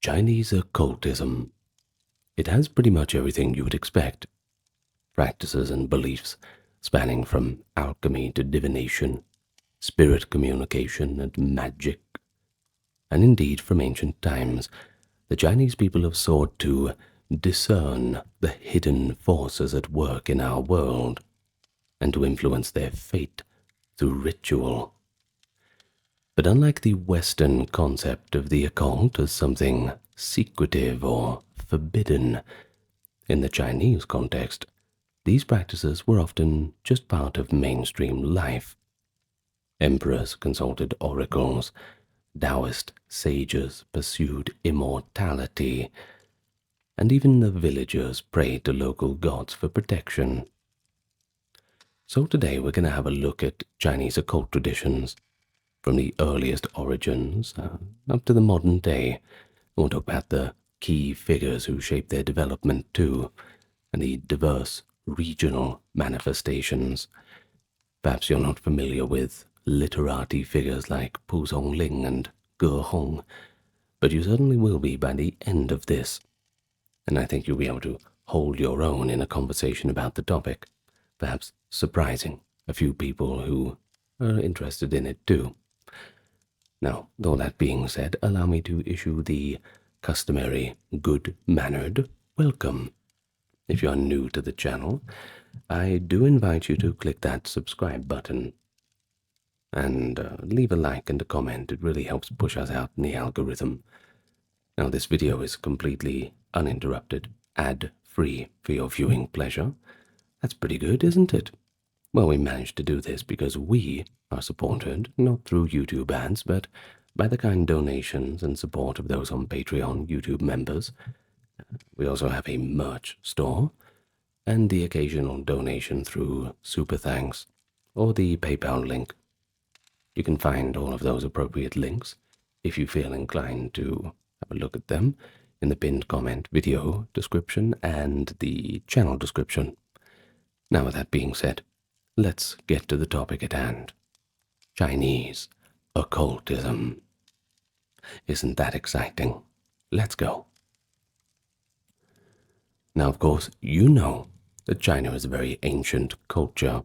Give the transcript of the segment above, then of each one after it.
Chinese occultism. It has pretty much everything you would expect. Practices and beliefs spanning from alchemy to divination, spirit communication and magic. And indeed, from ancient times, the Chinese people have sought to discern the hidden forces at work in our world and to influence their fate through ritual. But unlike the Western concept of the occult as something secretive or forbidden, in the Chinese context, these practices were often just part of mainstream life. Emperors consulted oracles, Daoist sages pursued immortality, and even the villagers prayed to local gods for protection. So today we're going to have a look at Chinese occult traditions, from the earliest origins up to the modern day. We'll talk about the key figures who shaped their development too, and the diverse regional manifestations. Perhaps you're not familiar with literati figures like Songling and Hong, but you certainly will be by the end of this, and I think you'll be able to hold your own in a conversation about the topic, perhaps surprising a few people who are interested in it too. Now, all that being said, allow me to issue the customary good-mannered welcome. If you are new to the channel, I do invite you to click that subscribe button and leave a like and a comment. It really helps push us out in the algorithm. Now, this video is completely uninterrupted, ad-free for your viewing pleasure. That's pretty good, isn't it? Well, we managed to do this because we are supported not through YouTube ads, but by the kind donations and support of those on Patreon YouTube members. We also have a merch store and the occasional donation through Super Thanks or the PayPal link. You can find all of those appropriate links if you feel inclined to have a look at them in the pinned comment, video description, and the channel description. Now, with that being said, let's get to the topic at hand. Chinese occultism. Isn't that exciting? Let's go. Now, of course, you know that China is a very ancient culture.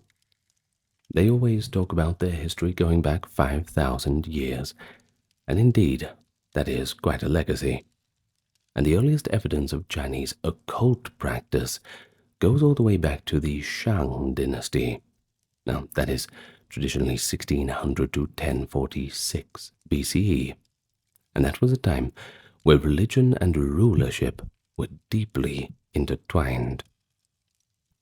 They always talk about their history going back 5,000 years, and indeed, that is quite a legacy. And the earliest evidence of Chinese occult practice goes all the way back to the Shang dynasty. Now, that is traditionally 1600 to 1046 BCE, and that was a time where religion and rulership were deeply intertwined.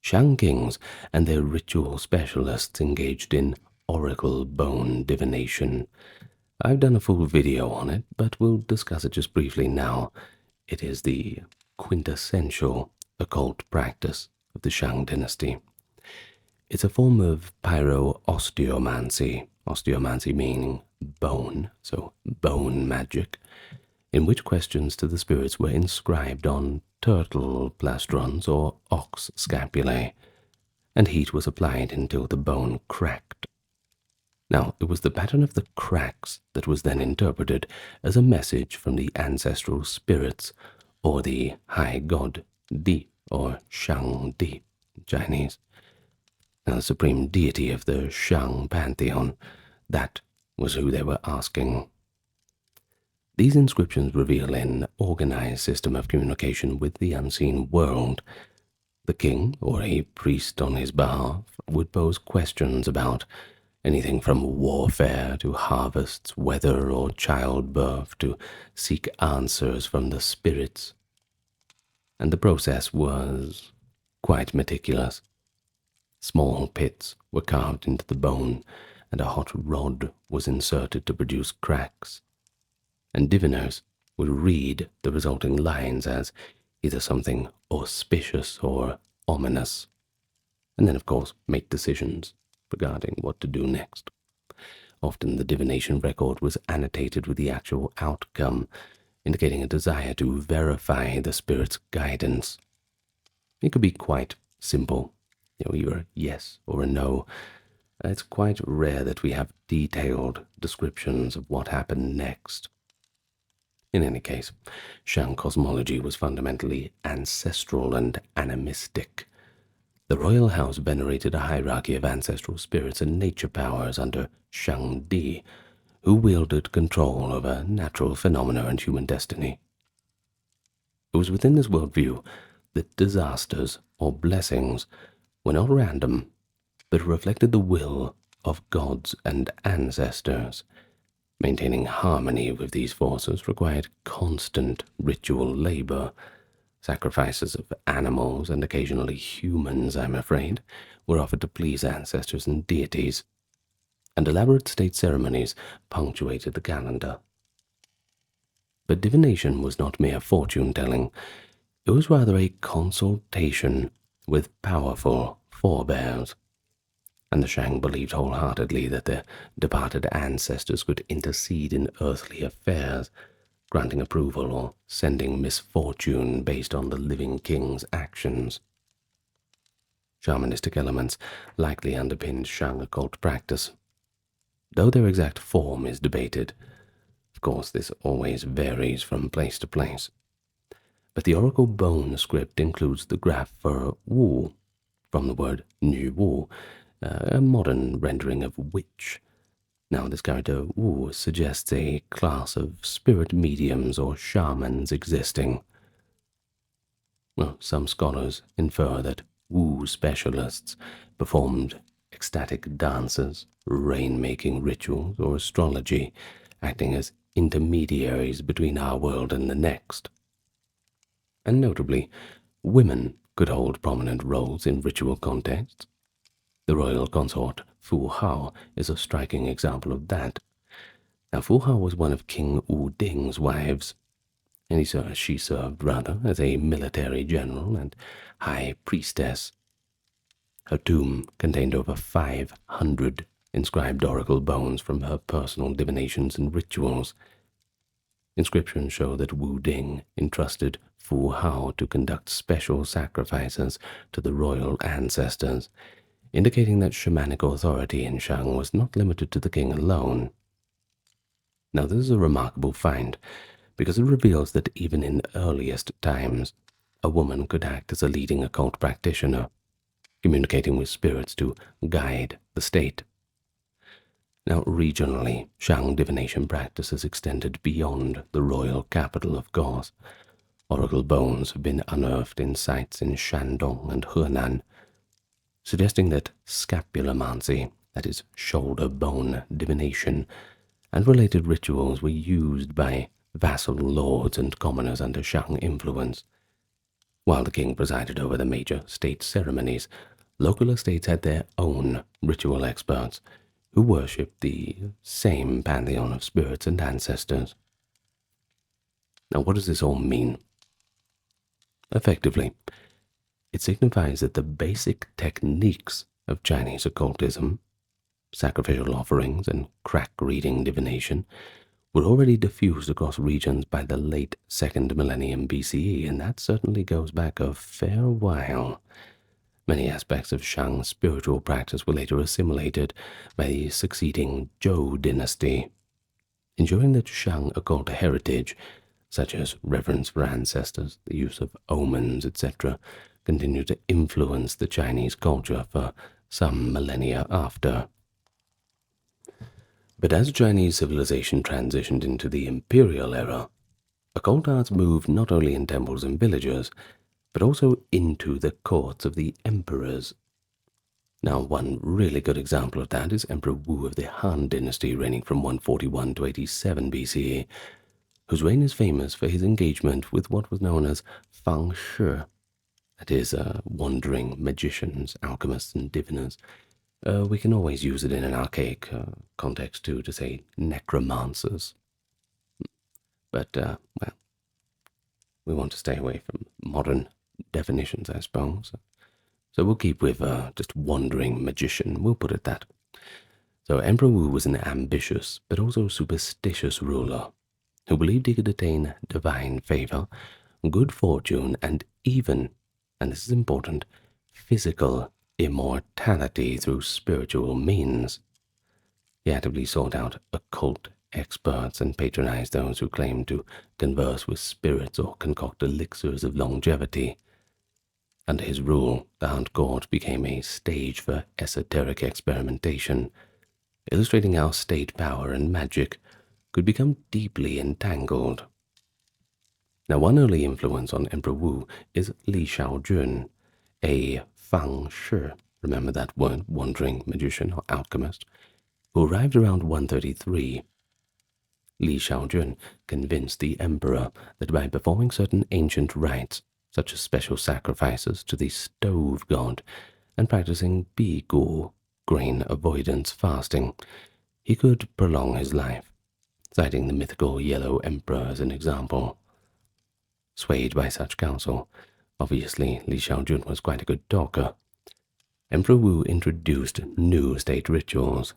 Shang kings and their ritual specialists engaged in oracle bone divination. I've done a full video on it, but we'll discuss it just briefly now. It is the quintessential occult practice of the Shang dynasty. It's a form of pyro-osteomancy, osteomancy meaning bone, so bone magic, in which questions to the spirits were inscribed on turtle plastrons or ox scapulae, and heat was applied until the bone cracked. Now, it was the pattern of the cracks that was then interpreted as a message from the ancestral spirits, or the high god Di, or Shang Di in Chinese. Now, the supreme deity of the Shang pantheon, that was who they were asking. These inscriptions reveal an organized system of communication with the unseen world. The king, or a priest on his behalf, would pose questions about anything from warfare to harvests, weather, or childbirth, to seek answers from the spirits. And the process was quite meticulous. Small pits were carved into the bone, and a hot rod was inserted to produce cracks. And diviners would read the resulting lines as either something auspicious or ominous, and then, of course, make decisions regarding what to do next. Often the divination record was annotated with the actual outcome, indicating a desire to verify the spirit's guidance. It could be quite simple, either a yes or a no. It's quite rare that we have detailed descriptions of what happened next. In any case, Shang cosmology was fundamentally ancestral and animistic. The royal house venerated a hierarchy of ancestral spirits and nature powers under Shang Di, who wielded control over natural phenomena and human destiny. It was within this worldview that disasters or blessings were not random, but reflected the will of gods and ancestors. Maintaining harmony with these forces required constant ritual labor. Sacrifices of animals and occasionally humans, I'm afraid, were offered to please ancestors and deities, and elaborate state ceremonies punctuated the calendar. But divination was not mere fortune-telling. It was rather a consultation with powerful forebears, and the Shang believed wholeheartedly that their departed ancestors could intercede in earthly affairs, granting approval or sending misfortune based on the living king's actions. Shamanistic elements likely underpinned Shang occult practice, though their exact form is debated. Of course, this always varies from place to place. But the oracle bone script includes the graph for Wu, from the word Nu Wu, a modern rendering of witch. Now, this character Wu suggests a class of spirit mediums or shamans existing. Well, some scholars infer that Wu specialists performed ecstatic dances, rain-making rituals, or astrology, acting as intermediaries between our world and the next. And notably, women could hold prominent roles in ritual contexts. The royal consort Fu Hao is a striking example of that. Now, Fu Hao was one of King Wu Ding's wives, and she served as a military general and high priestess. Her tomb contained over 500 inscribed oracle bones from her personal divinations and rituals. Inscriptions show that Wu Ding entrusted Fu Hao to conduct special sacrifices to the royal ancestors, indicating that shamanic authority in Shang was not limited to the king alone. Now, this is a remarkable find, because it reveals that even in earliest times, a woman could act as a leading occult practitioner, communicating with spirits to guide the state. Now, regionally, Shang divination practices extended beyond the royal capital, of course. Oracle bones have been unearthed in sites in Shandong and Henan, suggesting that scapulomancy, that is, shoulder bone divination, and related rituals were used by vassal lords and commoners under Shang influence. While the king presided over the major state ceremonies, local estates had their own ritual experts who worshipped the same pantheon of spirits and ancestors. Now, what does this all mean? Effectively, it signifies that the basic techniques of Chinese occultism, sacrificial offerings and crack-reading divination, were already diffused across regions by the late 2nd millennium BCE, and that certainly goes back a fair while. Many aspects of Shang's spiritual practice were later assimilated by the succeeding Zhou dynasty, ensuring that Shang occult heritage, such as reverence for ancestors, the use of omens, etc., continued to influence the Chinese culture for some millennia after. But as Chinese civilization transitioned into the imperial era, occult arts moved not only in temples and villages, but also into the courts of the emperors. Now, one really good example of that is Emperor Wu of the Han dynasty, reigning from 141 to 87 BCE, whose reign is famous for his engagement with what was known as feng shui, that is, wandering magicians, alchemists, and diviners. We can always use it in an archaic context too, to say necromancers. But, well, we want to stay away from modern definitions, I suppose. So we'll keep with just wandering magician, we'll put it that. So Emperor Wu was an ambitious but also superstitious ruler who believed he could attain divine favor, good fortune, and even, and this is important, physical immortality through spiritual means. He actively sought out occult experts and patronized those who claimed to converse with spirits or concoct elixirs of longevity. Under his rule, the Hunt Court became a stage for esoteric experimentation, illustrating how state power and magic could become deeply entangled. Now, one early influence on Emperor Wu is Li Shaojun, a feng shi, remember that word, wandering magician or alchemist, who arrived around 133. Li Shaojun convinced the emperor that by performing certain ancient rites, such as special sacrifices to the stove god and practicing bigu, grain avoidance fasting, he could prolong his life, citing the mythical Yellow Emperor as an example. Swayed by such counsel, obviously Li Shaojun was quite a good talker, Emperor Wu introduced new state rituals.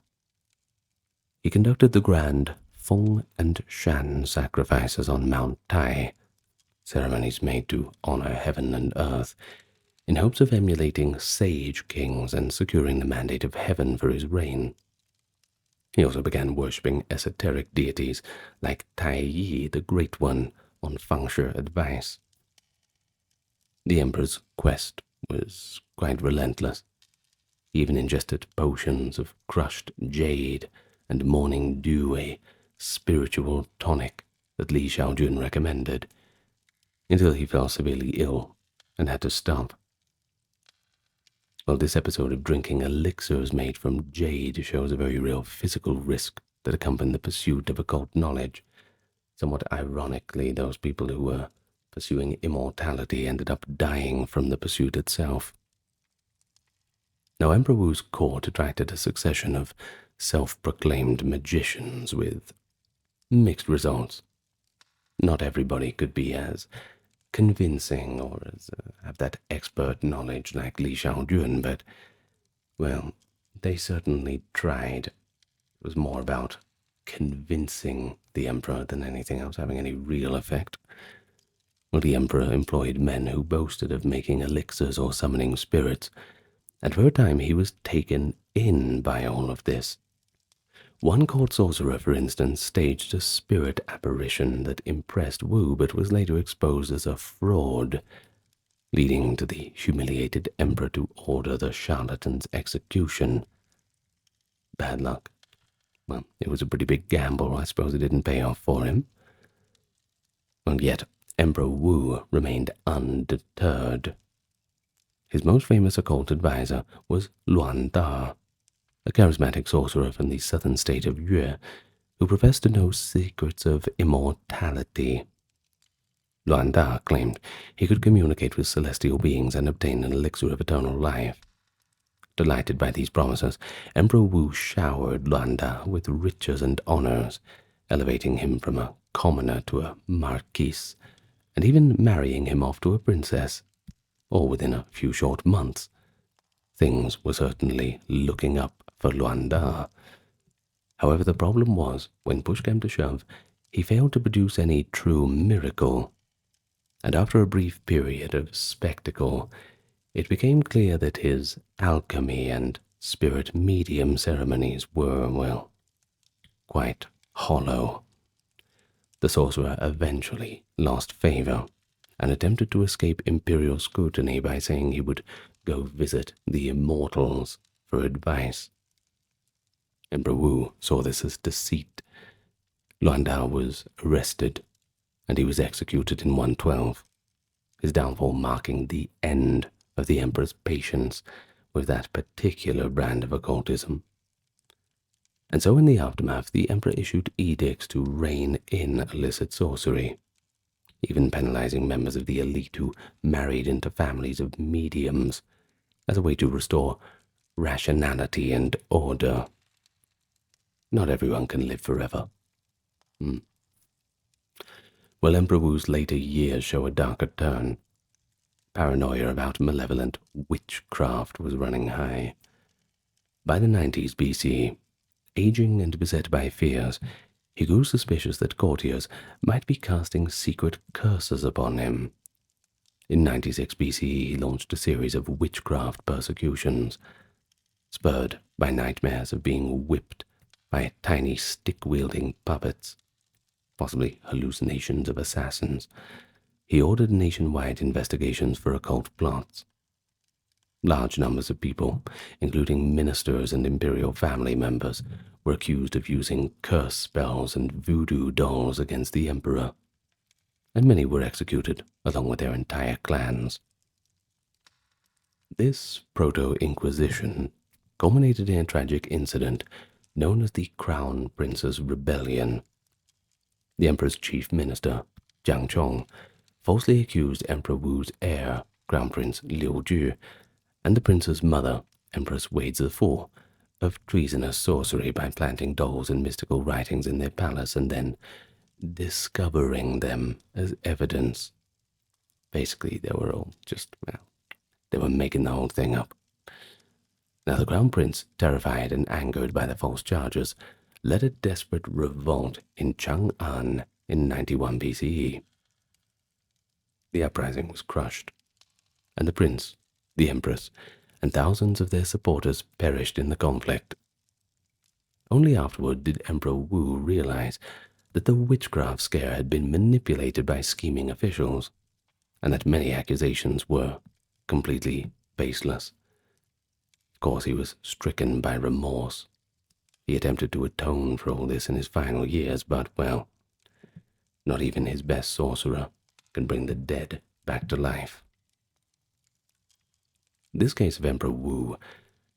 He conducted the grand feng and shan sacrifices on Mount Tai, ceremonies made to honor heaven and earth, in hopes of emulating sage kings and securing the mandate of heaven for his reign. He also began worshipping esoteric deities like Tai Yi, the Great One, on feng shui advice. The emperor's quest was quite relentless. He even ingested potions of crushed jade and morning dew, a spiritual tonic that Li Shaojun recommended, until he fell severely ill and had to stop. Well, this episode of drinking elixirs made from jade shows a very real physical risk that accompanied the pursuit of occult knowledge. Somewhat ironically, those people who were pursuing immortality ended up dying from the pursuit itself. Now, Emperor Wu's court attracted a succession of self-proclaimed magicians with mixed results. Not everybody could be as convincing or have that expert knowledge like Li Shaojun, but, well, they certainly tried. It was more about convincing the emperor than anything else having any real effect. Well, the emperor employed men who boasted of making elixirs or summoning spirits, and for a time he was taken in by all of this. One court sorcerer, for instance, staged a spirit apparition that impressed Wu but was later exposed as a fraud, leading to the humiliated emperor to order the charlatan's execution. Bad luck. Well, it was a pretty big gamble. I suppose it didn't pay off for him. And yet, Emperor Wu remained undeterred. His most famous occult advisor was Luan Da, a charismatic sorcerer from the southern state of Yue, who professed to know secrets of immortality. Luan Da claimed he could communicate with celestial beings and obtain an elixir of eternal life. Delighted by these promises, Emperor Wu showered Luan Da with riches and honors, elevating him from a commoner to a marquise, and even marrying him off to a princess, all within a few short months. Things were certainly looking up for Luan Da. However, the problem was, when push came to shove, he failed to produce any true miracle, and after a brief period of spectacle, it became clear that his alchemy and spirit medium ceremonies were, well, quite hollow. The sorcerer eventually lost favor and attempted to escape imperial scrutiny by saying he would go visit the immortals for advice. Emperor Wu saw this as deceit. Luan Da was arrested, and he was executed in 112, his downfall marking the end of the emperor's patience with that particular brand of occultism. And so in the aftermath, the emperor issued edicts to rein in illicit sorcery, even penalizing members of the elite who married into families of mediums as a way to restore rationality and order. Not everyone can live forever. Well, Emperor Wu's later years show a darker turn. Paranoia about malevolent witchcraft was running high. By the 90s BC, aging and beset by fears, he grew suspicious that courtiers might be casting secret curses upon him. In 96 BC, he launched a series of witchcraft persecutions, spurred by nightmares of being whipped by tiny stick-wielding puppets, possibly hallucinations of assassins, he ordered nationwide investigations for occult plots. Large numbers of people, including ministers and imperial family members, were accused of using curse spells and voodoo dolls against the emperor, and many were executed along with their entire clans. This proto-Inquisition culminated in a tragic incident known as the Crown Prince's Rebellion. The emperor's chief minister, Jiang Chong, falsely accused Emperor Wu's heir, Crown Prince Liu Ju, and the prince's mother, Empress Wei Zifu, of treasonous sorcery by planting dolls and mystical writings in their palace and then discovering them as evidence. Basically, they were all just, they were making the whole thing up. Now, the Crown Prince, terrified and angered by the false charges, led a desperate revolt in Chang'an in 91 BCE. The uprising was crushed, and the prince, the empress, and thousands of their supporters perished in the conflict. Only afterward did Emperor Wu realize that the witchcraft scare had been manipulated by scheming officials, and that many accusations were completely baseless. Of course, he was stricken by remorse. He attempted to atone for all this in his final years, but, well, not even his best sorcerer can bring the dead back to life. This case of Emperor Wu,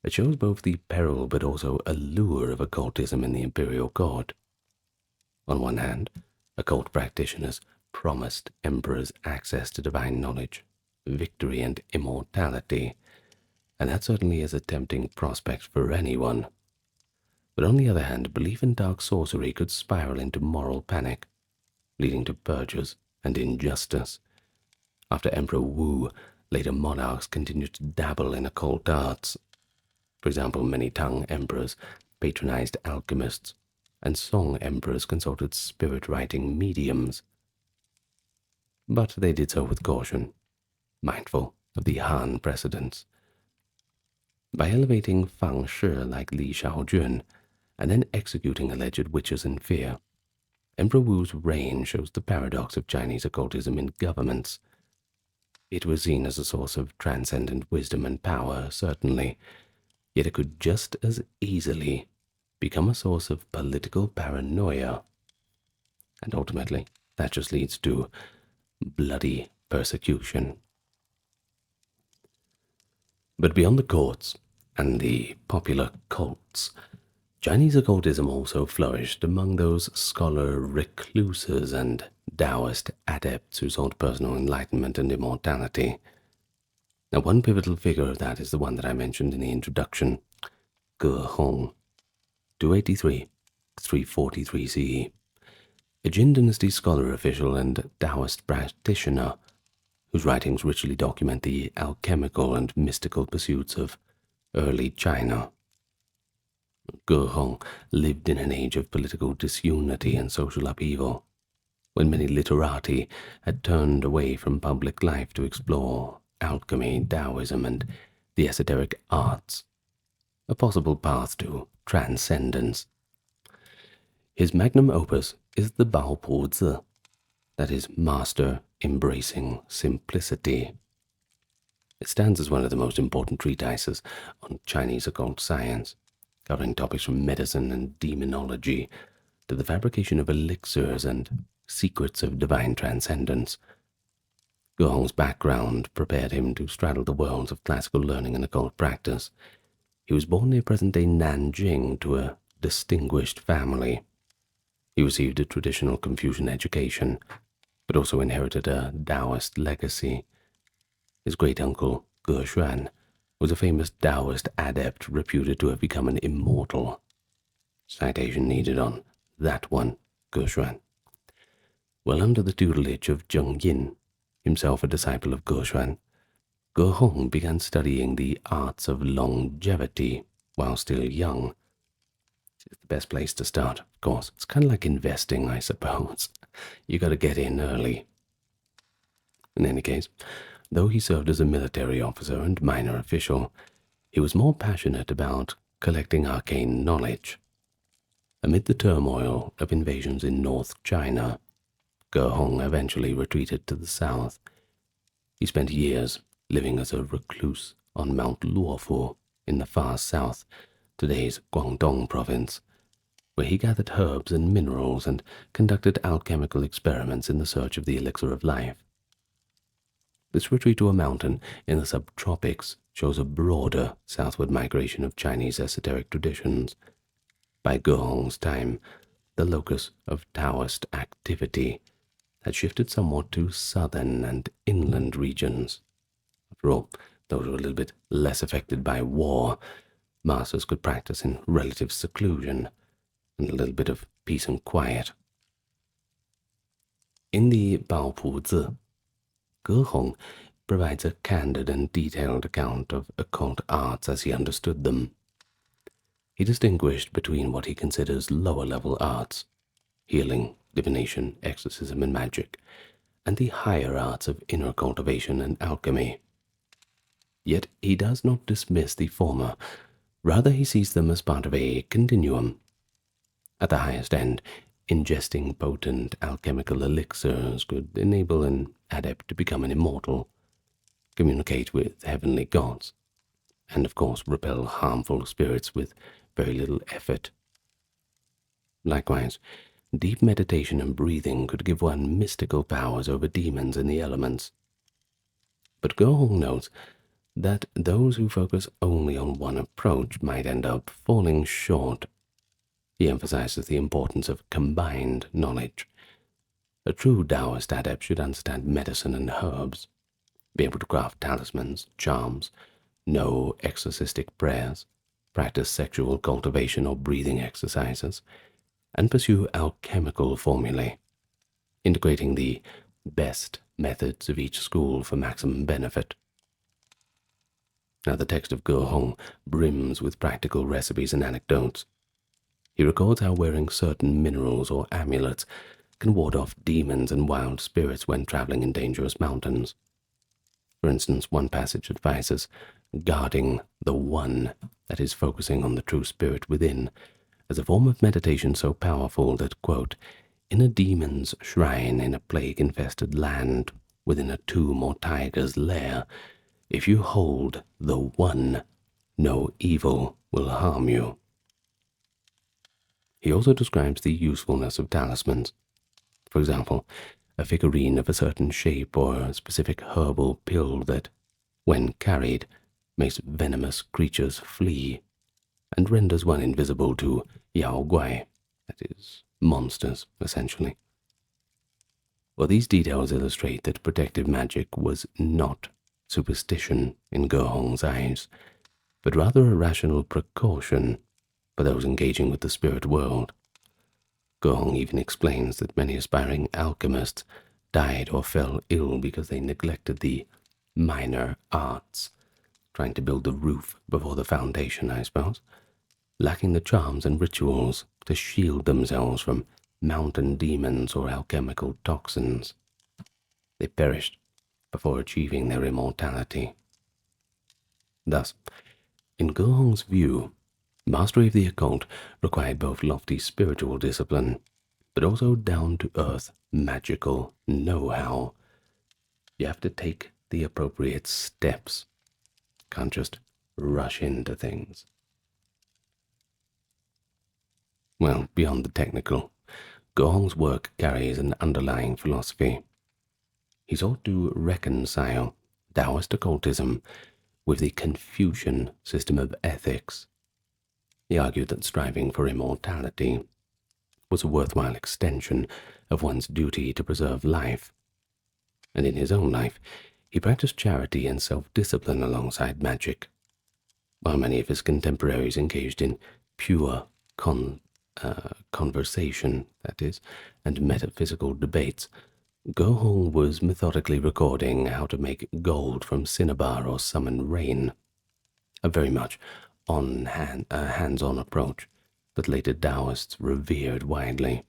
it shows both the peril but also allure of occultism in the imperial court. On one hand, occult practitioners promised emperors access to divine knowledge, victory, and immortality, and that certainly is a tempting prospect for anyone. But on the other hand, belief in dark sorcery could spiral into moral panic, leading to purges and injustice. After Emperor Wu, later monarchs continued to dabble in occult arts. For example, many Tang emperors patronized alchemists, and Song emperors consulted spirit-writing mediums. But they did so with caution, mindful of the Han precedents. By elevating feng shui like Li Shaojun, and then executing alleged witches in fear, Emperor Wu's reign shows the paradox of Chinese occultism in governments. It was seen as a source of transcendent wisdom and power, certainly, yet it could just as easily become a source of political paranoia. And ultimately, that just leads to bloody persecution. But beyond the courts and the popular cults, Chinese occultism also flourished among those scholar recluses and Daoist adepts who sought personal enlightenment and immortality. Now, one pivotal figure of that is the one that I mentioned in the introduction, Ge Hong, 283-343 CE, a Jin Dynasty scholar official and Daoist practitioner whose writings richly document the alchemical and mystical pursuits of early China. Ge Hong lived in an age of political disunity and social upheaval, when many literati had turned away from public life to explore alchemy, Taoism, and the esoteric arts, a possible path to transcendence. His magnum opus is the Bao Po Zi, that is, Master Embracing Simplicity. It stands as one of the most important treatises on Chinese occult science, covering topics from medicine and demonology to the fabrication of elixirs and secrets of divine transcendence. Ge Hong's background prepared him to straddle the worlds of classical learning and occult practice. He was born near present-day Nanjing to a distinguished family. He received a traditional Confucian education, but also inherited a Daoist legacy. His great-uncle, Ge Xuan, was a famous Daoist adept reputed to have become an immortal. Citation needed on that one, Ge Xuan. While under the tutelage of Zheng Yin, himself a disciple of Ge Xuan, Ge Hong began studying the arts of longevity while still young. It's the best place to start, of course. It's kind of like investing, I suppose. You got to get in early. In any case, though he served as a military officer and minor official, he was more passionate about collecting arcane knowledge. Amid the turmoil of invasions in North China, Ge Hong eventually retreated to the south. He spent years living as a recluse on Mount Luofu in the far south, today's Guangdong province, where he gathered herbs and minerals and conducted alchemical experiments in the search of the elixir of life. This retreat to a mountain in the subtropics shows a broader southward migration of Chinese esoteric traditions. By Ge Hong's time, the locus of Daoist activity had shifted somewhat to southern and inland regions. After all, those were a little bit less affected by war. Masters could practice in relative seclusion and a little bit of peace and quiet. In the Bao Pu Zi, Ge Hong provides a candid and detailed account of occult arts as he understood them. He distinguished between what he considers lower-level arts, healing, divination, exorcism, and magic, and the higher arts of inner cultivation and alchemy. Yet he does not dismiss the former. Rather, he sees them as part of a continuum. At the highest end, ingesting potent alchemical elixirs could enable an adept to become an immortal, communicate with heavenly gods, and of course repel harmful spirits with very little effort. Likewise, deep meditation and breathing could give one mystical powers over demons and the elements. But Ge Hong notes that those who focus only on one approach might end up falling short. He emphasizes the importance of combined knowledge. A true Daoist adept should understand medicine and herbs, be able to craft talismans, charms, know exorcistic prayers, practice sexual cultivation or breathing exercises, and pursue alchemical formulae, integrating the best methods of each school for maximum benefit. Now, the text of Ge Hong brims with practical recipes and anecdotes. He records how wearing certain minerals or amulets can ward off demons and wild spirits when traveling in dangerous mountains. For instance, one passage advises guarding the one, that is, focusing on the true spirit within, as a form of meditation so powerful that, quote, in a demon's shrine in a plague-infested land, within a tomb or tiger's lair, if you hold the one, no evil will harm you. He also describes the usefulness of talismans. For example, a figurine of a certain shape or a specific herbal pill that, when carried, makes venomous creatures flee and renders one invisible to Yao Guai, that is, monsters, essentially. Well, these details illustrate that protective magic was not superstition in Ge Hong's eyes, but rather a rational precaution for those engaging with the spirit world. Ge Hong even explains that many aspiring alchemists died or fell ill because they neglected the minor arts, trying to build the roof before the foundation, I suppose, lacking the charms and rituals to shield themselves from mountain demons or alchemical toxins. They perished before achieving their immortality. Thus, in Ge Hong's view, mastery of the occult required both lofty spiritual discipline, but also down-to-earth magical know-how. You have to take the appropriate steps. Can't just rush into things. Well, beyond the technical, Ge Hong's work carries an underlying philosophy. He sought to reconcile Daoist occultism with the Confucian system of ethics. He argued that striving for immortality was a worthwhile extension of one's duty to preserve life, and in his own life he practiced charity and self-discipline alongside magic. While many of his contemporaries engaged in pure conversation, that is, and metaphysical debates, Ge Hong was methodically recording how to make gold from cinnabar or summon rain, a very much hands-on approach that later Daoists revered widely.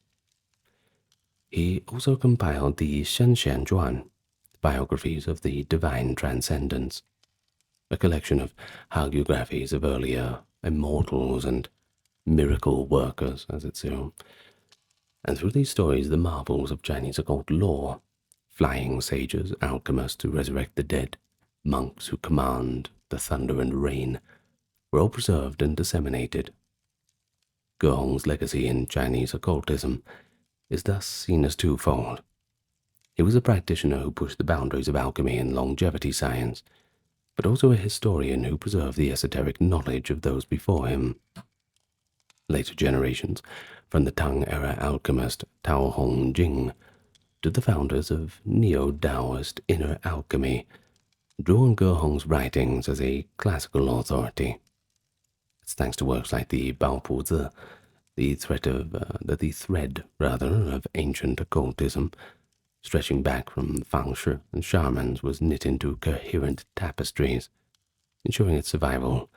He also compiled the Shenxian Zhuan, biographies of the divine transcendence, a collection of hagiographies of earlier immortals and miracle workers, as it's known. And through these stories, the marvels of Chinese occult lore, flying sages, alchemists who resurrect the dead, monks who command the thunder and rain, were all preserved and disseminated. Ge legacy in Chinese occultism is thus seen as twofold. He was a practitioner who pushed the boundaries of alchemy and longevity science, but also a historian who preserved the esoteric knowledge of those before him. Later generations, from the Tang-era alchemist Tao Hong Jing to the founders of neo-Daoist inner alchemy, drew on Ge writings as a classical authority. It's thanks to works like the Baopuzi, the thread of ancient occultism, stretching back from feng shui and shamans, was knit into coherent tapestries, ensuring its survival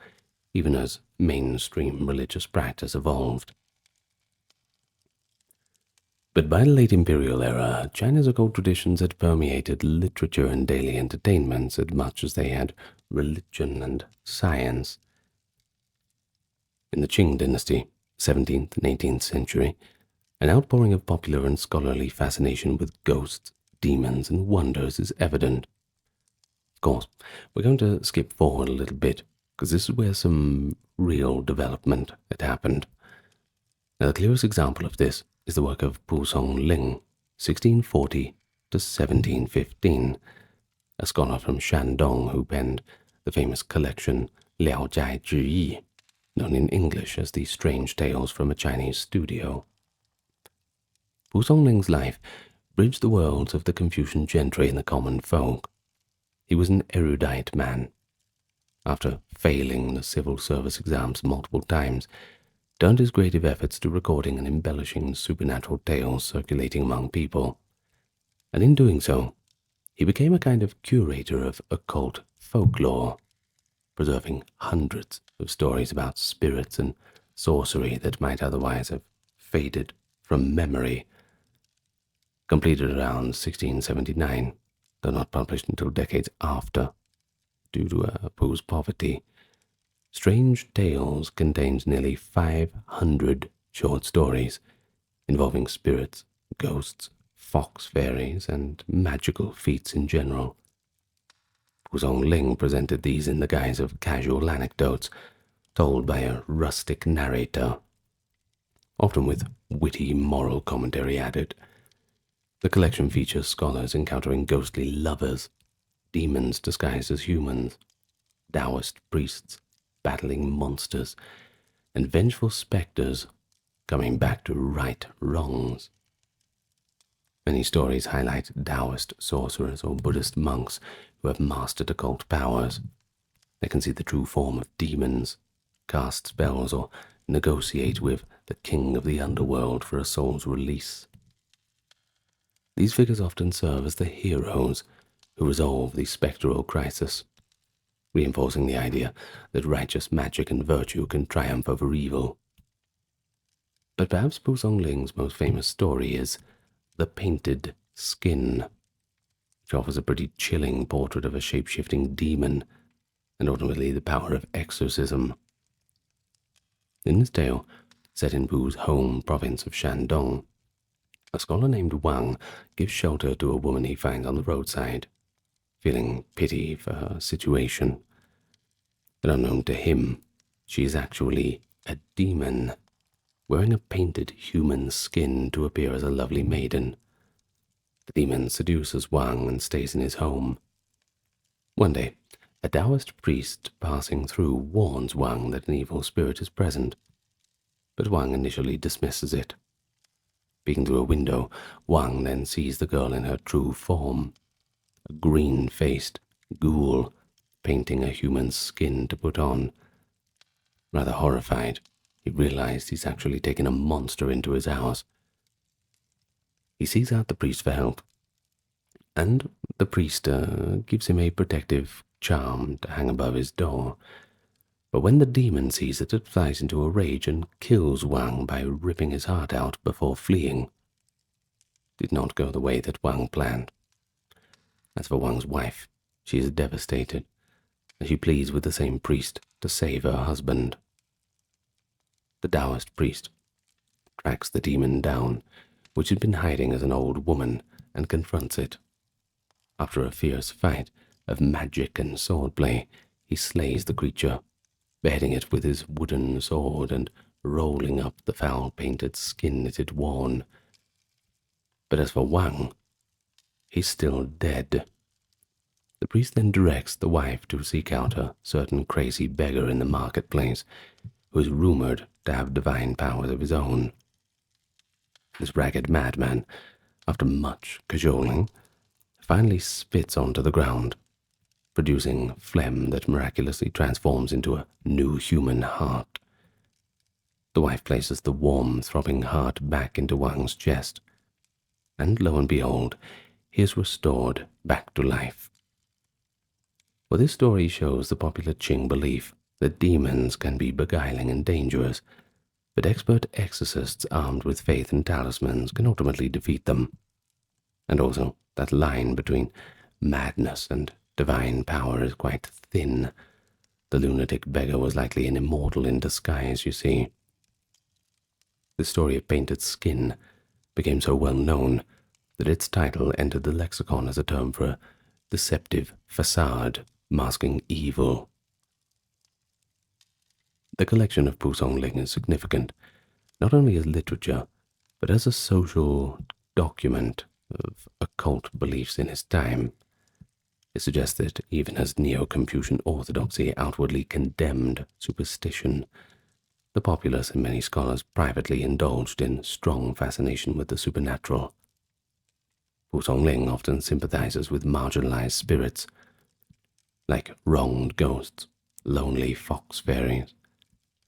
even as mainstream religious practice evolved. But by the late imperial era, China's occult traditions had permeated literature and daily entertainments as much as they had religion and science. In the Qing dynasty, 17th and 18th century, an outpouring of popular and scholarly fascination with ghosts, demons, and wonders is evident. Of course, we're going to skip forward a little bit, because this is where some real development had happened. Now, the clearest example of this is the work of Songling, 1640 to 1715, a scholar from Shandong who penned the famous collection Liao Jai Zhi Yi, known in English as the Strange Tales from a Chinese Studio. Songling's life bridged the worlds of the Confucian gentry and the common folk. He was an erudite man. After failing the civil service exams multiple times, turned his creative efforts to recording and embellishing supernatural tales circulating among people. And in doing so, he became a kind of curator of occult folklore, preserving hundreds of stories about spirits and sorcery that might otherwise have faded from memory. Completed around 1679, though not published until decades after, due to Poe's poverty, Strange Tales contains nearly 500 short stories involving spirits, ghosts, fox fairies, and magical feats in general. Songling presented these in the guise of casual anecdotes told by a rustic narrator, often with witty moral commentary added. The collection features scholars encountering ghostly lovers, demons disguised as humans, Daoist priests battling monsters, and vengeful specters coming back to right wrongs. Many stories highlight Daoist sorcerers or Buddhist monks who have mastered occult powers. They can see the true form of demons, cast spells, or negotiate with the king of the underworld for a soul's release. These figures often serve as the heroes who resolve the spectral crisis, reinforcing the idea that righteous magic and virtue can triumph over evil. But perhaps Songling's most famous story is The Painted Skin, which offers a pretty chilling portrait of a shape-shifting demon and ultimately the power of exorcism. In this tale, set in Pu's home province of Shandong, a scholar named Wang gives shelter to a woman he finds on the roadside, feeling pity for her situation. But unknown to him, she is actually a demon, wearing a painted human skin to appear as a lovely maiden. The demon seduces Wang and stays in his home. One day, a Daoist priest passing through warns Wang that an evil spirit is present, but Wang initially dismisses it. Peeking through a window, Wang then sees the girl in her true form, a green-faced ghoul painting a human skin to put on. Rather horrified, he realized he's actually taken a monster into his house. He seeks out the priest for help, and the priest gives him a protective charm to hang above his door. But when the demon sees it flies into a rage and kills Wang by ripping his heart out before fleeing. Did not go the way that Wang planned. As for Wang's wife, she is devastated, as she pleads with the same priest to save her husband. the Daoist priest tracks the demon down, which had been hiding as an old woman, and confronts it. After a fierce fight of magic and swordplay, he slays the creature, beheading it with his wooden sword and rolling up the foul-painted skin it had worn. But as for Wang, he's still dead. The priest then directs the wife to seek out a certain crazy beggar in the marketplace who is rumored to have divine powers of his own. This ragged madman, after much cajoling, finally spits onto the ground, producing phlegm that miraculously transforms into a new human heart. The wife places the warm, throbbing heart back into Wang's chest, and lo and behold, he is restored back to life. Well, this story shows the popular Qing belief that demons can be beguiling and dangerous, but expert exorcists armed with faith and talismans can ultimately defeat them. And also, that line between madness and divine power is quite thin. The lunatic beggar was likely an immortal in disguise, you see. The story of painted skin became so well known that its title entered the lexicon as a term for a deceptive facade masking evil. The collection of Songling is significant, not only as literature, but as a social document of occult beliefs in his time. It suggests that even as Neo-Confucian orthodoxy outwardly condemned superstition, the populace and many scholars privately indulged in strong fascination with the supernatural. Songling often sympathizes with marginalized spirits, like wronged ghosts, lonely fox fairies,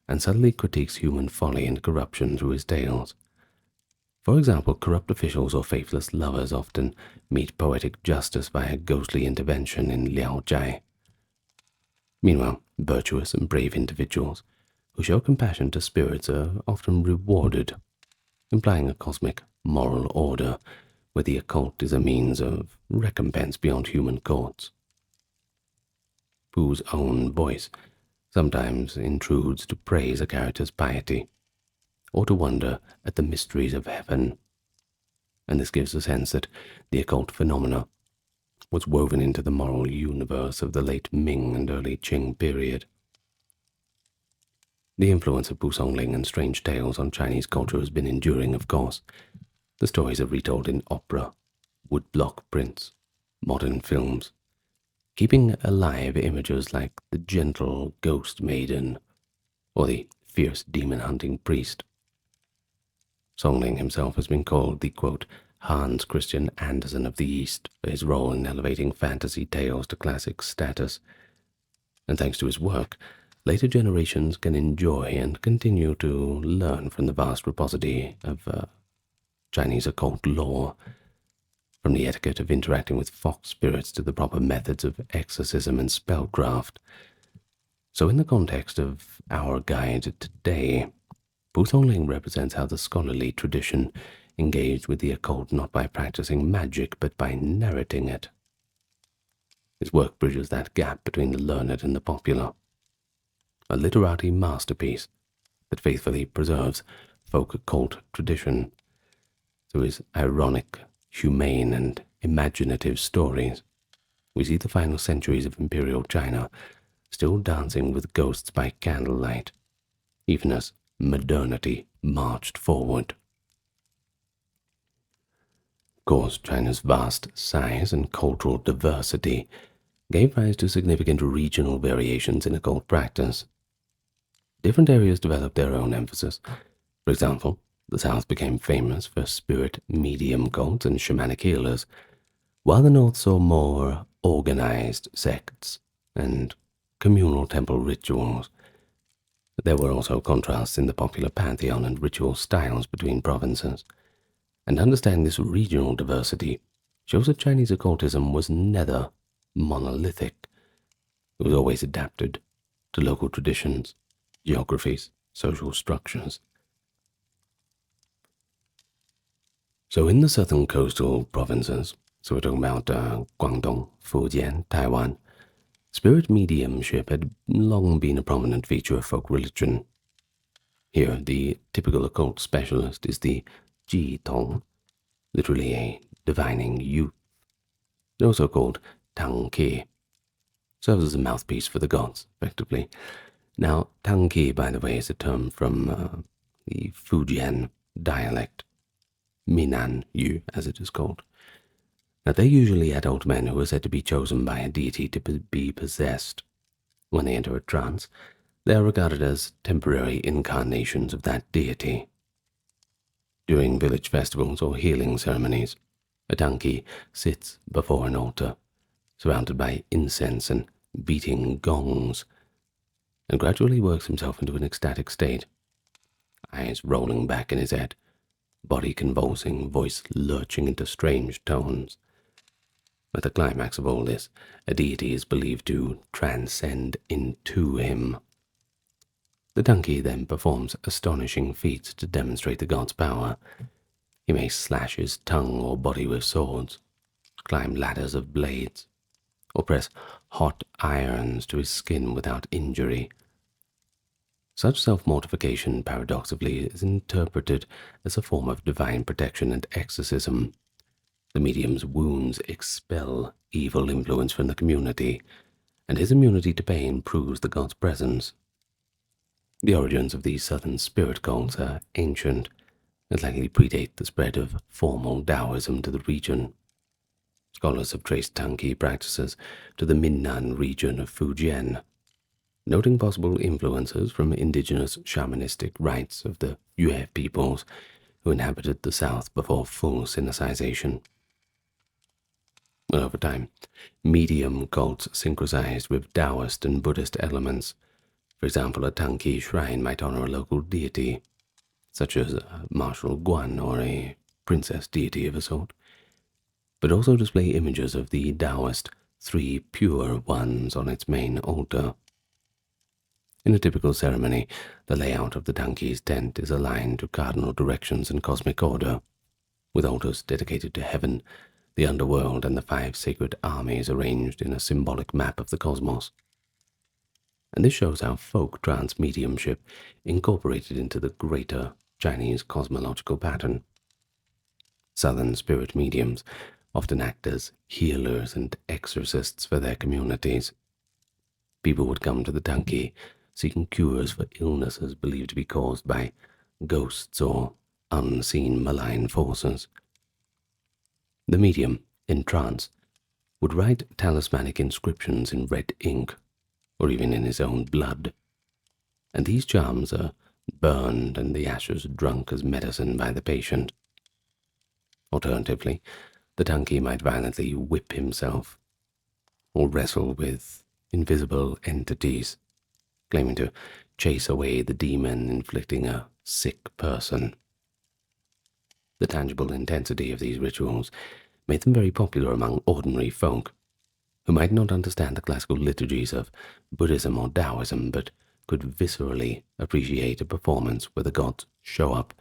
and subtly critiques human folly and corruption through his tales. For example, corrupt officials or faithless lovers often meet poetic justice via ghostly intervention in Liao Jai. Meanwhile, virtuous and brave individuals who show compassion to spirits are often rewarded, implying a cosmic moral order where the occult is a means of recompense beyond human courts. Pu's own voice sometimes intrudes to praise a character's piety, or to wonder at the mysteries of heaven, and this gives a sense that the occult phenomena was woven into the moral universe of the late Ming and early Qing period. The influence of Songling and strange tales on Chinese culture has been enduring, of course. The stories are retold in opera, woodblock prints, modern films, keeping alive images like the gentle ghost maiden or the fierce demon-hunting priest. Songling himself has been called the, quote, Hans Christian Andersen of the East for his role in elevating fantasy tales to classic status, and thanks to his work, later generations can enjoy and continue to learn from the vast repository of Chinese occult lore, from the etiquette of interacting with fox spirits to the proper methods of exorcism and spellcraft. So in the context of our guide today, Songling represents how the scholarly tradition engaged with the occult not by practicing magic but by narrating it. His work bridges that gap between the learned and the popular, a literati masterpiece that faithfully preserves folk occult tradition through his ironic, humane, and imaginative stories. We see the final centuries of imperial China still dancing with ghosts by candlelight, even as modernity marched forward. Of course, China's vast size and cultural diversity gave rise to significant regional variations in occult practice. Different areas developed their own emphasis. For example, the South became famous for spirit medium cults and shamanic healers, while the North saw more organized sects and communal temple rituals. There were also contrasts in the popular pantheon and ritual styles between provinces, and understanding this regional diversity shows that Chinese occultism was never monolithic. It was always adapted to local traditions, geographies, social structures. So in the southern coastal provinces, so we're talking about Guangdong, Fujian, Taiwan, spirit mediumship had long been a prominent feature of folk religion. Here, the typical occult specialist is the Ji-tong, literally a divining youth, also called Tang-ki, serves as a mouthpiece for the gods, effectively. Now, Tang-ki, by the way, is a term from the Fujian dialect, Minan Yu, as it is called. Now, they're usually adult men who are said to be chosen by a deity to be possessed. When they enter a trance, they are regarded as temporary incarnations of that deity. During village festivals or healing ceremonies, a Tang-ki sits before an altar, surrounded by incense and beating gongs, and gradually works himself into an ecstatic state, eyes rolling back in his head, body convulsing, voice lurching into strange tones. At the climax of all this, a deity is believed to transcend into him. The Tang-ki then performs astonishing feats to demonstrate the god's power. He may slash his tongue or body with swords, climb ladders of blades, or press hot irons to his skin without injury. Such self-mortification, paradoxically, is interpreted as a form of divine protection and exorcism. The medium's wounds expel evil influence from the community, and his immunity to pain proves the god's presence. The origins of these southern spirit cults are ancient and likely predate the spread of formal Daoism to the region. Scholars have traced Tang-ki practices to the Minnan region of Fujian, noting possible influences from indigenous shamanistic rites of the Yue peoples who inhabited the south before full Sinicization. Over time, medium cults synchronized with Daoist and Buddhist elements. For example, a Tang-ki shrine might honor a local deity, such as a martial guan or a princess deity of a sort, but also display images of the Daoist three pure ones on its main altar. In a typical ceremony, the layout of the Tang-ki's tent is aligned to cardinal directions and cosmic order, with altars dedicated to heaven, the underworld, and the five sacred armies arranged in a symbolic map of the cosmos. And this shows how folk trance mediumship incorporated into the greater Chinese cosmological pattern. Southern spirit mediums often act as healers and exorcists for their communities. People would come to the Tang-ki seeking cures for illnesses believed to be caused by ghosts or unseen malign forces. The medium, in trance, would write talismanic inscriptions in red ink, or even in his own blood, and these charms are burned and the ashes drunk as medicine by the patient. Alternatively, the Tang-ki might violently whip himself, or wrestle with invisible entities, claiming to chase away the demon inflicting a sick person. The tangible intensity of these rituals made them very popular among ordinary folk, who might not understand the classical liturgies of Buddhism or Daoism, but could viscerally appreciate a performance where the gods show up,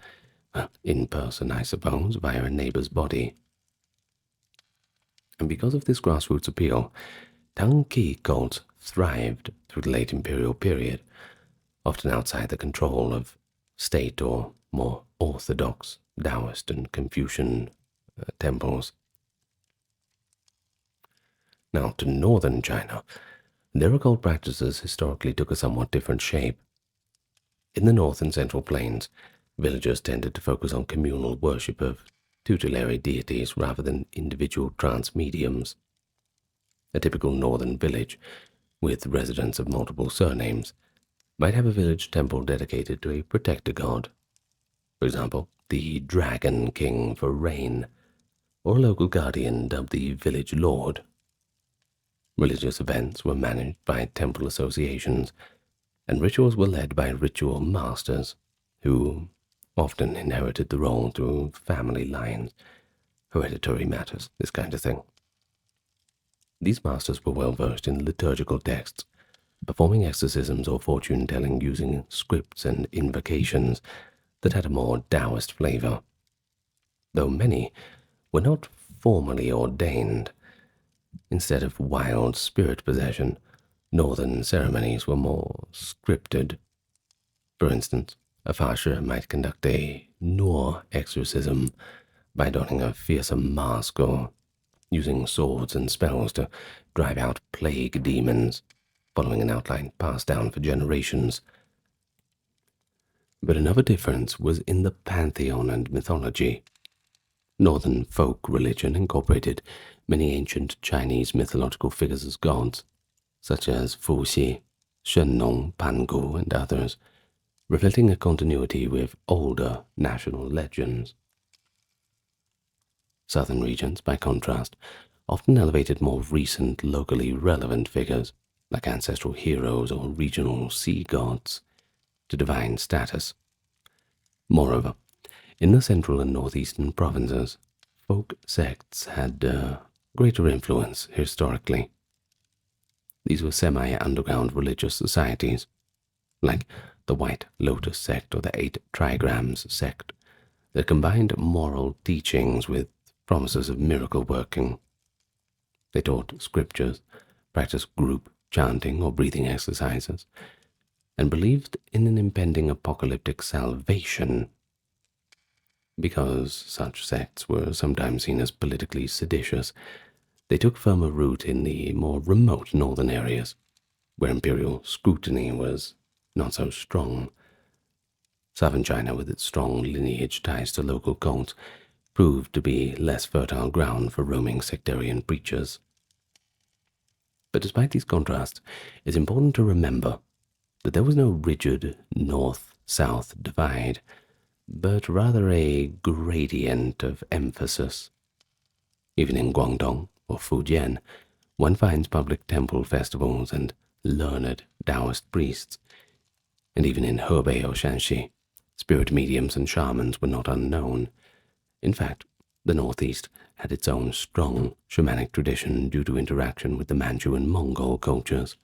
in person, I suppose, via a neighbor's body. And because of this grassroots appeal, Tang-ki cults thrived through the late imperial period, often outside the control of state or more orthodox Daoist and Confucian temples. Now, to northern China, their occult practices historically took a somewhat different shape. In the north and central plains, villagers tended to focus on communal worship of tutelary deities rather than individual trance mediums. A typical northern village, with residents of multiple surnames, might have a village temple dedicated to a protector god. For example, the Dragon King for rain, or a local guardian dubbed the village lord. Religious events were managed by temple associations, and rituals were led by ritual masters, who often inherited the role through family lines, hereditary matters, this kind of thing. These masters were well versed in liturgical texts, performing exorcisms or fortune-telling using scripts and invocations that had a more Daoist flavor. Though many were not formally ordained, instead of wild spirit possession, northern ceremonies were more scripted. For instance, A fashi might conduct a Nor exorcism by donning a fearsome mask or using swords and spells to drive out plague demons, following an outline passed down for generations. But another difference was in the pantheon and mythology. Northern folk religion incorporated many ancient Chinese mythological figures as gods, such as Fuxi, Shenlong, Pangu, and others, reflecting a continuity with older national legends. Southern regions, by contrast, often elevated more recent, locally relevant figures, like ancestral heroes or regional sea gods, to divine status. Moreover, in the central and northeastern provinces, folk sects had greater influence historically. These were semi-underground religious societies, like the White Lotus sect or the Eight Trigrams sect, that combined moral teachings with promises of miracle working. They taught scriptures, practiced group chanting or breathing exercises, and believed in an impending apocalyptic salvation. Because such sects were sometimes seen as politically seditious, they took firmer root in the more remote northern areas, where imperial scrutiny was not so strong. Southern China, with its strong lineage ties to local cults, proved to be less fertile ground for roaming sectarian preachers. But despite these contrasts, it's important to remember that there was no rigid north-south divide, but rather a gradient of emphasis. Even in Guangdong or Fujian, one finds public temple festivals and learned Daoist priests, and even in Hebei or Shanxi, spirit mediums and shamans were not unknown. In fact, the Northeast had its own strong shamanic tradition due to interaction with the Manchu and Mongol cultures.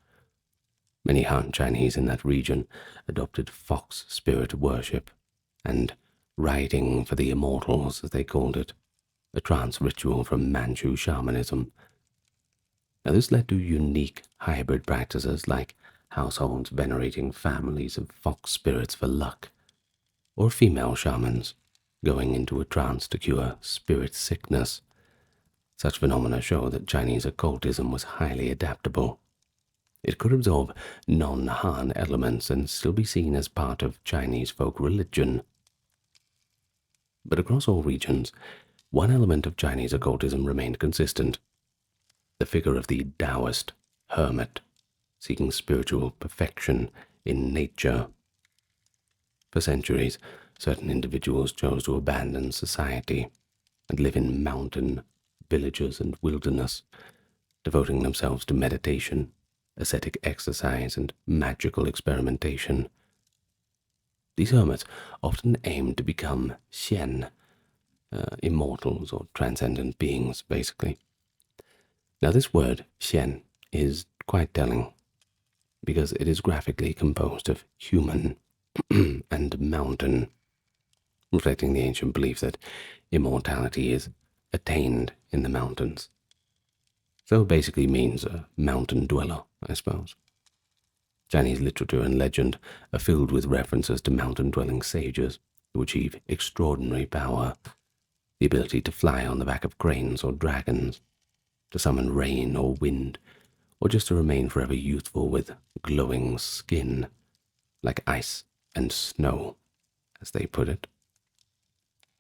Many Han Chinese in that region adopted fox spirit worship and riding for the immortals, as they called it, a trance ritual from Manchu shamanism. Now, this led to unique hybrid practices like households venerating families of fox spirits for luck, or female shamans going into a trance to cure spirit sickness. Such phenomena show that Chinese occultism was highly adaptable. It could absorb non-Han elements and still be seen as part of Chinese folk religion. But across all regions, one element of Chinese occultism remained consistent: the figure of the Daoist hermit, seeking spiritual perfection in nature. For centuries, certain individuals chose to abandon society and live in mountain villages and wilderness, devoting themselves to meditation, ascetic exercise, and magical experimentation. These hermits often aimed to become xian, immortals or transcendent beings, basically. Now, this word, xian, is quite telling, because it is graphically composed of human and mountain, reflecting the ancient belief that immortality is attained in the mountains. So it basically means a mountain dweller, I suppose. Chinese literature and legend are filled with references to mountain-dwelling sages who achieve extraordinary power, the ability to fly on the back of cranes or dragons, to summon rain or wind, or just to remain forever youthful with glowing skin, like ice and snow, as they put it.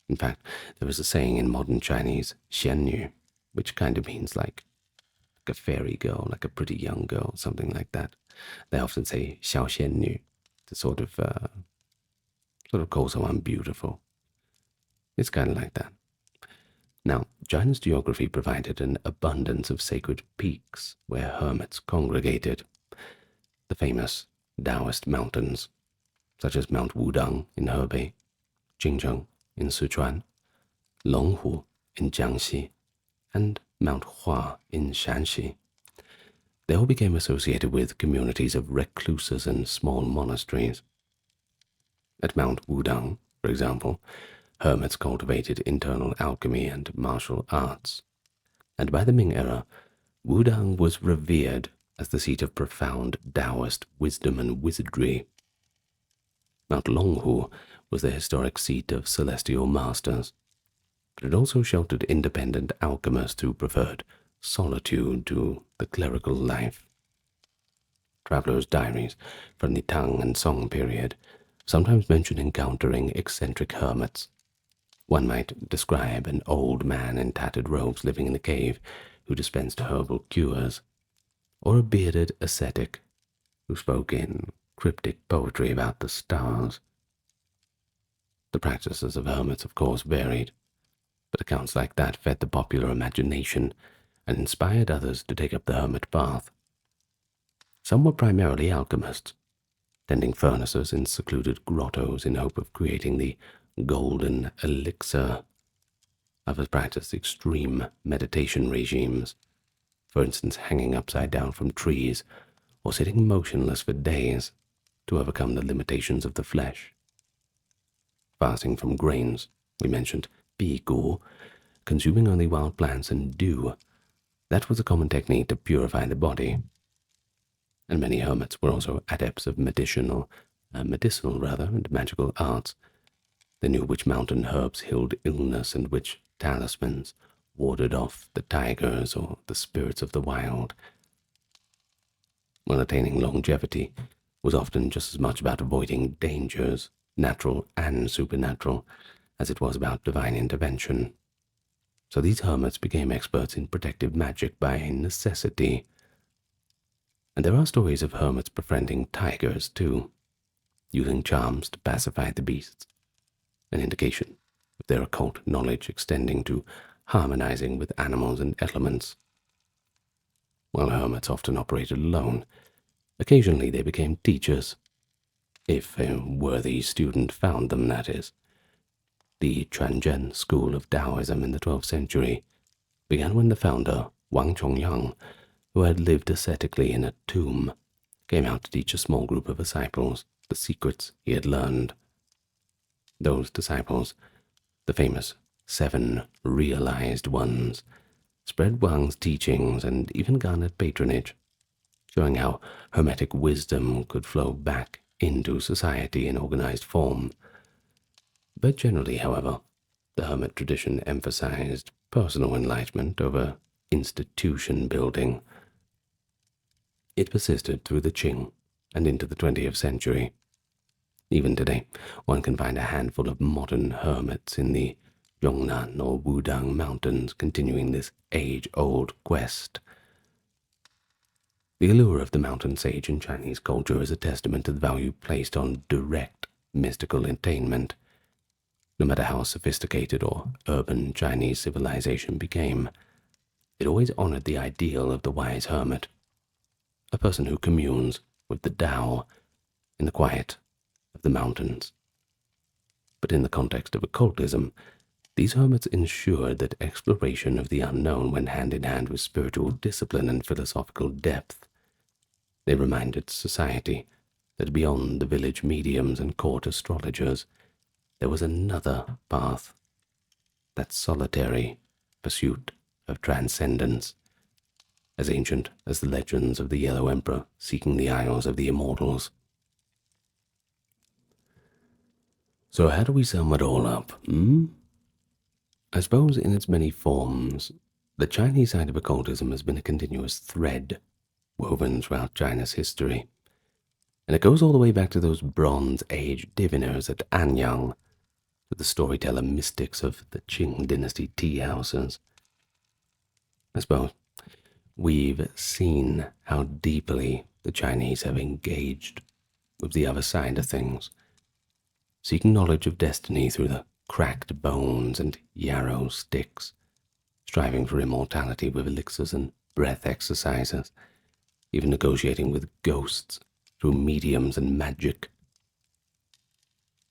In fact, there is a saying in modern Chinese, xianyu, which kind of means like a fairy girl, like a pretty young girl, something like that. They often say xiao xianyu to sort of call someone beautiful. It's kind of like that. Now, China's geography provided an abundance of sacred peaks where hermits congregated. The famous Daoist mountains, such as Mount Wudang in Hebei, Jingzheng in Sichuan, Longhu in Jiangxi, and Mount Hua in Shanxi. They all became associated with communities of recluses and small monasteries. At Mount Wudang, for example, hermits cultivated internal alchemy and martial arts, and by the Ming era, Wudang was revered as the seat of profound Daoist wisdom and wizardry. Mount Longhu was the historic seat of celestial masters, but it also sheltered independent alchemists who preferred solitude to the clerical life. Travelers' diaries from the Tang and Song period sometimes mention encountering eccentric hermits. One might describe an old man in tattered robes living in a cave who dispensed herbal cures, or a bearded ascetic who spoke in cryptic poetry about the stars. The practices of hermits, of course, varied, but accounts like that fed the popular imagination and inspired others to take up the hermit path. Some were primarily alchemists, tending furnaces in secluded grottos in hope of creating the golden elixir. Others practiced extreme meditation regimes, for instance hanging upside down from trees or sitting motionless for days to overcome the limitations of the flesh. Fasting from grains, we mentioned bigu, consuming only wild plants and dew. That was a common technique to purify the body. And many hermits were also adepts of medicinal and magical arts. They knew which mountain herbs healed illness and which talismans warded off the tigers or the spirits of the wild. While attaining longevity was often just as much about avoiding dangers, natural and supernatural, as it was about divine intervention. So these hermits became experts in protective magic by necessity. And there are stories of hermits befriending tigers too, using charms to pacify the beasts, an indication of their occult knowledge extending to harmonizing with animals and elements. While hermits often operated alone, occasionally they became teachers, if a worthy student found them, that is. The Quanzhen school of Daoism in the 12th century began when the founder, Wang Chongyang, who had lived ascetically in a tomb, came out to teach a small group of disciples the secrets he had learned. Those disciples, the famous 7 realized ones, spread Wang's teachings and even garnered patronage, showing how hermetic wisdom could flow back into society in organized form. But generally, however, the hermit tradition emphasized personal enlightenment over institution building. It persisted through the Qing and into the 20th century. Even today, one can find a handful of modern hermits in the Yongnan or Wudang Mountains continuing this age-old quest. The allure of the mountain sage in Chinese culture is a testament to the value placed on direct mystical attainment. No matter how sophisticated or urban Chinese civilization became, it always honored the ideal of the wise hermit, a person who communes with the Tao in the quiet of the mountains. But in the context of occultism, these hermits ensured that exploration of the unknown went hand in hand with spiritual discipline and philosophical depth. They reminded society that beyond the village mediums and court astrologers, there was another path, that solitary pursuit of transcendence, as ancient as the legends of the Yellow Emperor seeking the Isles of the Immortals. So how do we sum it all up, I suppose in its many forms, the Chinese side of occultism has been a continuous thread woven throughout China's history, and it goes all the way back to those Bronze Age diviners at Anyang, to the storyteller mystics of the Qing dynasty tea houses. I suppose we've seen how deeply the Chinese have engaged with the other side of things, seeking knowledge of destiny through the cracked bones and yarrow sticks, striving for immortality with elixirs and breath exercises, even negotiating with ghosts through mediums and magic.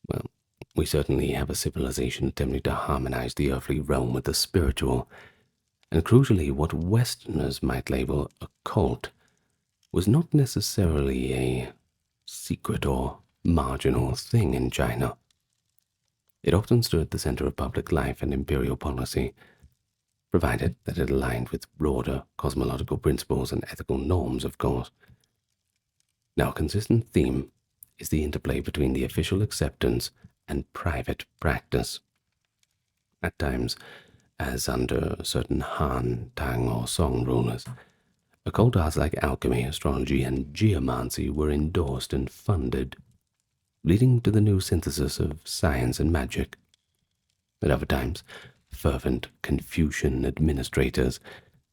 Well, we certainly have a civilization attempting to harmonize the earthly realm with the spiritual, and crucially, what Westerners might label occult was not necessarily a secret or marginal thing in China. It often stood at the center of public life and imperial policy, provided that it aligned with broader cosmological principles and ethical norms, of course. Now, a consistent theme is the interplay between the official acceptance and private practice. At times, as under certain Han, Tang, or Song rulers, occult arts like alchemy, astrology, and geomancy were endorsed and funded, leading to the new synthesis of science and magic. At other times, fervent Confucian administrators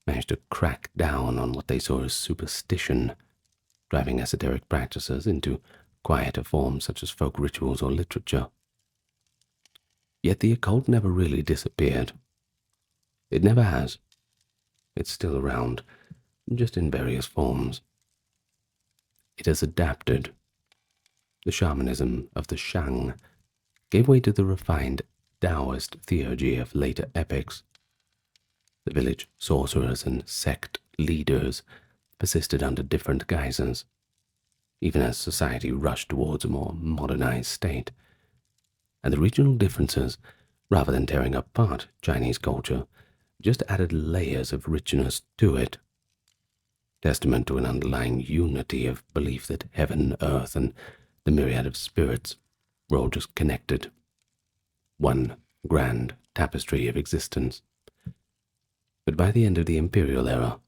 managed to crack down on what they saw as superstition, driving esoteric practices into quieter forms such as folk rituals or literature. Yet the occult never really disappeared. It never has. It's still around, just in various forms. It has adapted. The shamanism of the Shang gave way to the refined Daoist theurgy of later epochs. The village sorcerers and sect leaders persisted under different guises, even as society rushed towards a more modernized state. And the regional differences, rather than tearing apart Chinese culture, just added layers of richness to it, testament to an underlying unity of belief that heaven, earth, and the myriad of spirits were all just connected, one grand tapestry of existence. But by the end of the imperial era,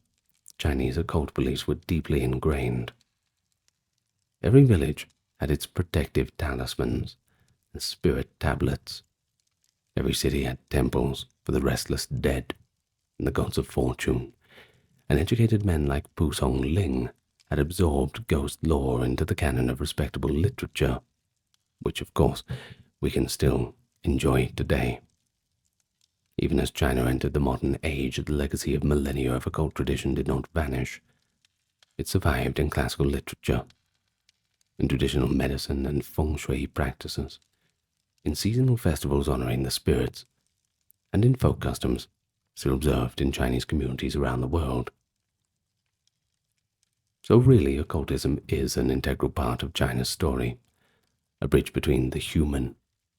Chinese occult beliefs were deeply ingrained. Every village had its protective talismans and spirit tablets. Every city had temples for the restless dead and the gods of fortune, and educated men like Songling had absorbed ghost lore into the canon of respectable literature, which, of course, we can still enjoy today. Even as China entered the modern age, the legacy of millennia of occult tradition did not vanish. It survived in classical literature, in traditional medicine and feng shui practices, in seasonal festivals honoring the spirits, and in folk customs still observed in Chinese communities around the world. So really, occultism is an integral part of China's story, a bridge between the human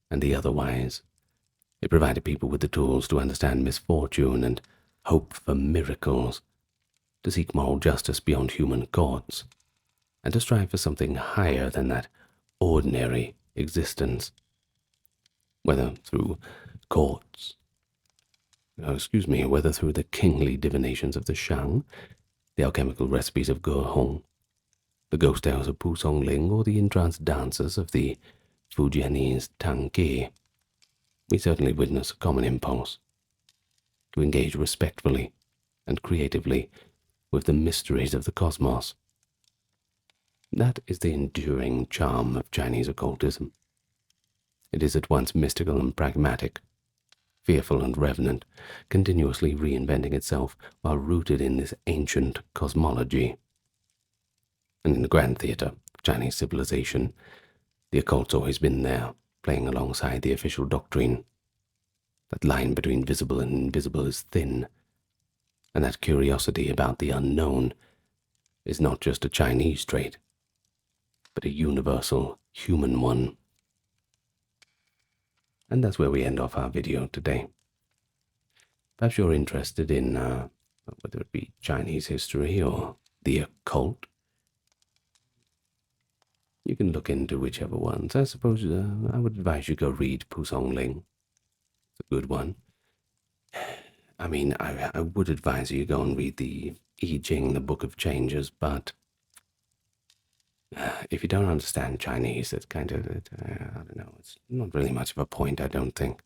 and the otherwise. It provided people with the tools to understand misfortune and hope for miracles, to seek moral justice beyond human courts, and to strive for something higher than that ordinary existence, whether through whether through the kingly divinations of the Shang, the alchemical recipes of Ge, the ghost tales of Songling, or the entranced dances of the Fujianese Tangke. We certainly witness a common impulse to engage respectfully and creatively with the mysteries of the cosmos. That is the enduring charm of Chinese occultism. It is at once mystical and pragmatic, fearful and revenant, continuously reinventing itself while rooted in this ancient cosmology. And in the grand theatre of Chinese civilization, the occult's always been there, playing alongside the official doctrine. That line between visible and invisible is thin, and that curiosity about the unknown is not just a Chinese trait, but a universal human one. And that's where we end off our video today. Perhaps you're interested in whether it be Chinese history or the occult. You can look into whichever ones. I suppose I would advise you go read Songling. It's a good one. I mean, I would advise you go and read the I Ching, the Book of Changes, but if you don't understand Chinese, it's kind of, I don't know, it's not really much of a point, I don't think.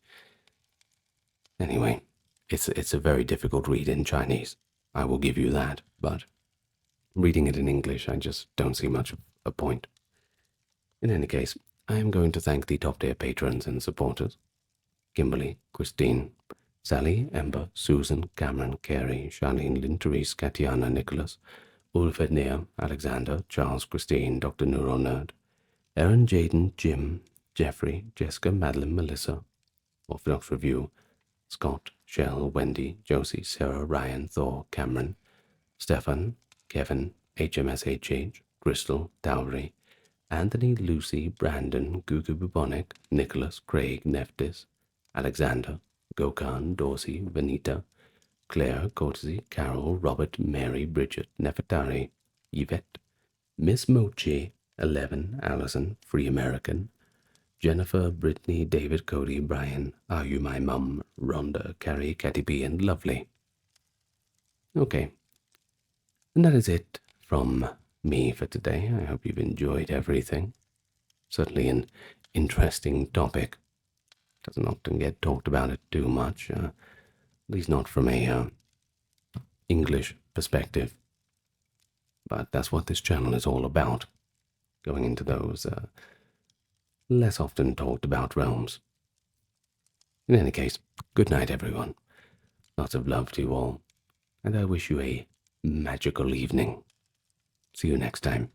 Anyway, it's a very difficult read in Chinese. I will give you that, but reading it in English, I just don't see much of a point. In any case, I am going to thank the top-tier patrons and supporters: Kimberly, Christine, Sally, Ember, Susan, Cameron, Carey, Charlene, Lynn, Therese, Katiana, Nicholas, Ulf, Ednea, Alexander, Charles, Christine, Dr. Neuro Nerd, Aaron, Jaden, Jim, Jeffrey, Jessica, Madeline, Melissa, Orthodox Review, Scott, Shell, Wendy, Josie, Sarah, Ryan, Thor, Cameron, Stefan, Kevin, HMSHH, Crystal, Dowry, Anthony, Lucy, Brandon, Gugu Bubonic, Nicholas, Craig, Neftis, Alexander, Gokhan, Dorsey, Vanita, Claire, Courtesy, Carol, Robert, Mary, Bridget, Nefertari, Yvette, Miss Mochi, 11, Allison, Free American, Jennifer, Brittany, David, Cody, Brian, Are You My Mum, Rhonda, Carrie, Catty B, and Lovely. Okay, and that is it from me for today. I hope you've enjoyed everything. Certainly an interesting topic. Doesn't often get talked about it too much, at least not from a English perspective. But that's what this channel is all about, going into those less often talked about realms. In any case, good night, everyone. Lots of love to you all, and I wish you a magical evening. See you next time.